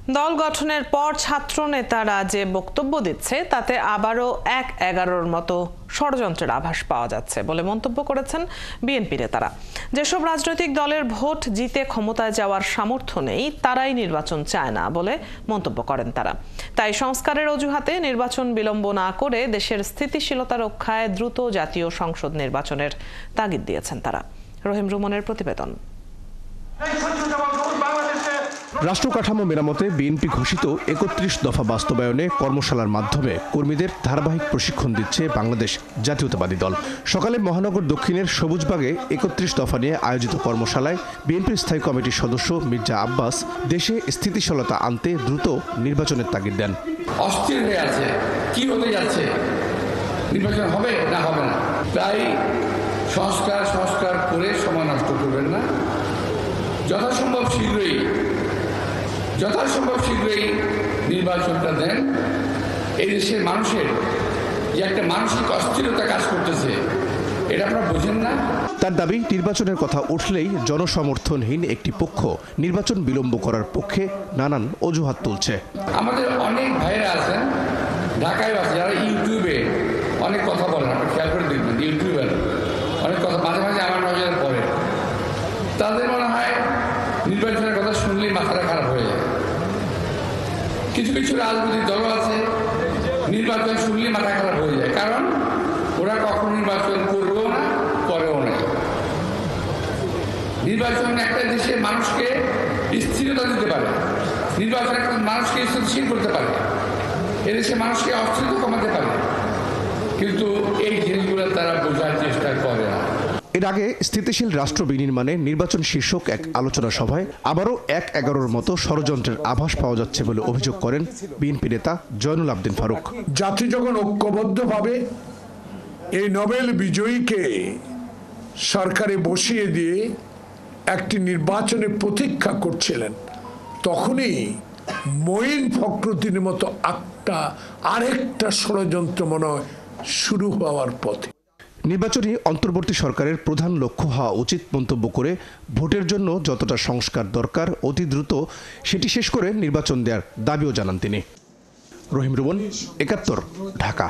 দল গঠনের পর ছাত্র নেতারা যে বক্তব্য দিচ্ছে তাতে আবারও ১-১১-র মতো ষড়যন্ত্রের আভাস পাওয়া যাচ্ছে বলে মন্তব্য করেছেন বিএনপি নেতারা। যেসব রাজনৈতিক দলের ভোট জিতে ক্ষমতায় যাওয়ার সামর্থ্য নেই তারাই নির্বাচন চায় না বলে মন্তব্য করেন তারা। তাই সংস্কারের অজুহাতে নির্বাচন বিলম্ব না করে দেশের স্থিতিশীলতা রক্ষায় দ্রুত জাতীয় সংসদ নির্বাচনের তাগিদ দিয়েছেন তারা। রহিম রুমনের প্রতিবেদন। রাষ্ট্র কাঠামো মেরামতে বিএনপি ঘোষিত ৩১ দফা বাস্তবায়নে কর্মশালার মাধ্যমে কর্মীদের ধারাবাহিক প্রশিক্ষণ দিচ্ছে বাংলাদেশ জাতীয়তাবাদী দল। সকালে মহানগর দক্ষিণের সবুজবাগে ৩১ দফা নিয়ে আয়োজিত কর্মশালায় বিএনপির স্থায়ী কমিটির সদস্য মির্জা আব্বাস দেশে স্থিতিশীলতা আনতে দ্রুত নির্বাচনের তাগিদ দেন। অস্থির হয়ে আছে, কি হতে যাচ্ছে, নির্বাচন হবে না হবে না, তাই সংস্কার করে সময় নষ্ট করবেন না। যথাসম্ভব শীঘ্রই নির্বাচনটা দেন। এই দেশের মানুষের যে একটা মানসিক অস্থিরতা কাজ করতেছে, এটা আপনারা বোঝেন না। তার দাবি, নির্বাচনের কথা উঠলেই জনসমর্থনহীন একটি পক্ষ নির্বাচন বিলম্ব করার পক্ষে নানান অজুহাত তুলছে। আমাদের অনেক ভাইরা আছেন, ঢাকায় আছে, যারা ইউটিউবে অনেক কথা বলেন, আপনারা খেয়াল করে দেখবেন, ইউটিউবের অনেক কথা মাঝে মাঝে আমার নজরে পড়ে। তাদের মনে হয় নির্বাচনের কথা শুনলেই মাথাটা খারাপ হয়ে যায়। কিছু কিছু রাজনৈতিক দল আছে, নির্বাচন শুনলেই মাথা খারাপ হয়ে যায়, কারণ ওরা কখনো নির্বাচন করবেও না, করেও না। নির্বাচন একটা দেশের মানুষকে স্থিরতা দিতে পারে, নির্বাচন একটা মানুষকে স্থিতিশীল করতে পারে, এদেশের মানুষকে অস্থিরতা কমাতে পারে, কিন্তু এই জিনিসগুলো তারা বোঝার চেষ্টা করে না। এর আগে স্থিতিশীল রাষ্ট্র বিনির্মাণে নির্বাচন শীর্ষক এক আলোচনা সভায় আবারও ১-১১-র মতো ষড়যন্ত্রের আভাস পাওয়া যাচ্ছে বলে অভিযোগ করেন বিএনপি নেতা জয়নুল আবদিন ফারুক। জাতি যখন ঐক্যবদ্ধভাবে এই নোবেল বিজয়ীকে সরকারে বসিয়ে দিয়ে একটি নির্বাচনের প্রতীক্ষা করছিলেন, তখনই মঈন ফখরুদ্দিনের মতো আরেকটা ষড়যন্ত্র মনে হয় শুরু হওয়ার পথে। নির্বাচনী অন্তর্বর্তী সরকারের প্রধান লক্ষ্য হওয়া উচিত মন্তব্য করে ভোটের জন্য যতটা সংস্কার দরকার অতি দ্রুত সেটি শেষ করে নির্বাচন দেওয়ার দাবিও জানান তিনি। রহিম রুমন, ৭১, ঢাকা।